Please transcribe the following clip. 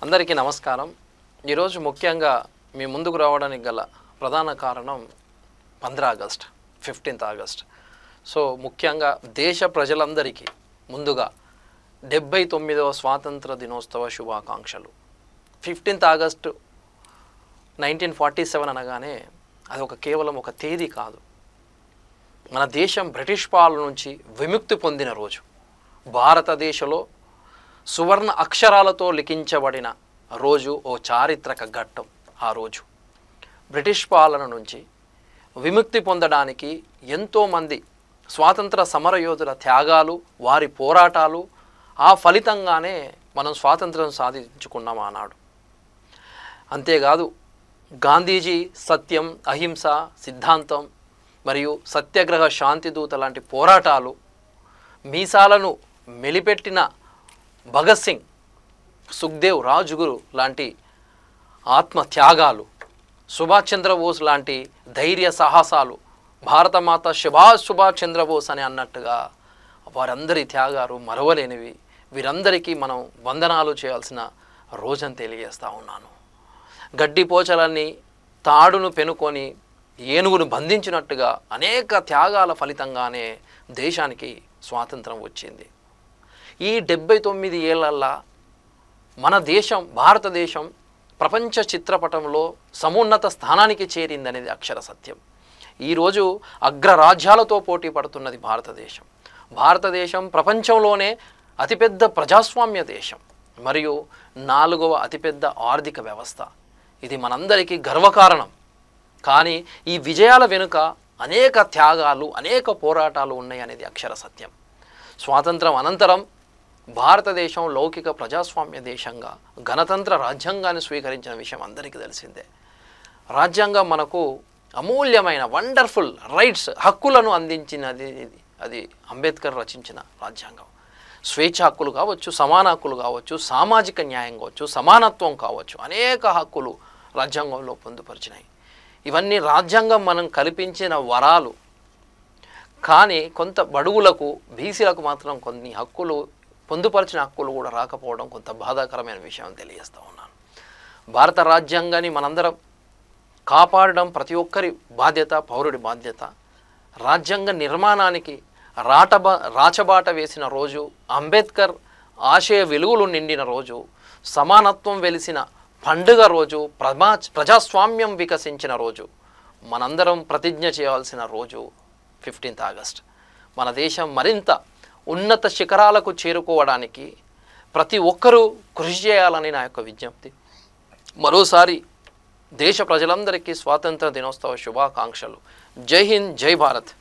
అందరికీ నమస్కారం. ఈరోజు ముఖ్యంగా మీ ముందుకు రావడానికి గల ప్రధాన కారణం 15 ఆగస్ట్ 15th ఆగస్ట్. సో ముఖ్యంగా దేశ ప్రజలందరికీ ముందుగా 79వ స్వాతంత్ర దినోత్సవ శుభాకాంక్షలు. 15th ఆగస్టు 1947 అనగానే అది కేవలం ఒక తేదీ కాదు. మన దేశం బ్రిటిష్ పాలన నుంచి విముక్తి పొందిన రోజు. భారతదేశంలో సువర్ణ అక్షరాలతో లిఖించబడిన రోజు, ఓ చారిత్రక ఘట్టం. ఆ రోజు బ్రిటిష్ పాలన నుంచి విముక్తి పొందడానికి ఎంతోమంది స్వాతంత్ర సమరయోధుల త్యాగాలు, వారి పోరాటాలు, ఆ ఫలితంగానే మనం స్వాతంత్రం సాధించుకున్నాం ఆనాడు. అంతేకాదు, గాంధీజీ సత్యం, అహింస సిద్ధాంతం మరియు సత్యాగ్రహ, శాంతిదూత లాంటి పోరాటాలు, మీసాలను మెలిపెట్టిన భగత్ సింగ్, సుఖ్దేవ్, రాజ్గురు లాంటి ఆత్మత్యాగాలు, సుభాష్ చంద్రబోస్ లాంటి ధైర్య సాహసాలు, భారతమాత సుభాష్ చంద్రబోస్ అని అన్నట్టుగా వారందరి త్యాగాలు మరవలేనివి. వీరందరికీ మనం వందనాలు చేయాల్సిన రోజని తెలియజేస్తూ ఉన్నాను. గడ్డిపోచలన్నీ తాడును పెనుకొని ఏనుగును బంధించినట్టుగా అనేక త్యాగాల ఫలితంగానే దేశానికి స్వాతంత్రం వచ్చింది. ఈ 79 ఏళ్లల్లా మన దేశం, భారతదేశం ప్రపంచ చిత్రపటంలో సమున్నత స్థానానికి చేరిందనేది అక్షర సత్యం. ఈరోజు అగ్రరాజ్యాలతో పోటీ పడుతున్నది భారతదేశం. భారతదేశం ప్రపంచంలోనే అతిపెద్ద ప్రజాస్వామ్య దేశం మరియు 4వ అతిపెద్ద ఆర్థిక వ్యవస్థ. ఇది మనందరికీ గర్వకారణం. కానీ ఈ విజయాల వెనుక అనేక త్యాగాలు, అనేక పోరాటాలు ఉన్నాయి అనేది అక్షర సత్యం. స్వాతంత్రం అనంతరం భారతదేశం లౌకిక ప్రజాస్వామ్య దేశంగా గణతంత్ర రాజ్యాంగాన్ని స్వీకరించిన విషయం అందరికీ తెలిసిందే. రాజ్యాంగం మనకు అమూల్యమైన వండర్ఫుల్ రైట్స్, హక్కులను అందించినది. అది అంబేద్కర్ రచించిన రాజ్యాంగం. స్వేచ్ఛ హక్కులు కావచ్చు, సమాన హక్కులు కావచ్చు, సామాజిక న్యాయం కావచ్చు, సమానత్వం కావచ్చు, అనేక హక్కులు రాజ్యాంగంలో పొందుపరిచినాయి. ఇవన్నీ రాజ్యాంగం మనం కల్పించిన వరాలు. కానీ కొంత బడుగులకు, బీసీలకు మాత్రం కొన్ని హక్కులు, పొందుపరిచిన హక్కులు కూడా రాకపోవడం కొంత బాధాకరమైన విషయం తెలియజేస్తూ ఉన్నాను. భారత రాజ్యాంగాన్ని మనందరం కాపాడడం ప్రతి ఒక్కరి బాధ్యత, పౌరుడి బాధ్యత. రాజ్యాంగ నిర్మాణానికి రాచబాట వేసిన రోజు, అంబేద్కర్ ఆశయ వెలుగులు నిండిన రోజు, సమానత్వం వెలిసిన పండుగ రోజు, ప్రజాస్వామ్యం వికసించిన రోజు, మనందరం ప్రతిజ్ఞ చేయాల్సిన రోజు 15th ఆగస్ట్. మన దేశం మరింత ఉన్నత శిఖరాలకు చేరుకోవడానికి ప్రతి ఒక్కరూ కృషి చేయాలని నా యొక్క విజ్ఞప్తి. మరోసారి దేశ ప్రజలందరికీ స్వాతంత్ర దినోత్సవ శుభాకాంక్షలు. జై హింద్, జై భారత్.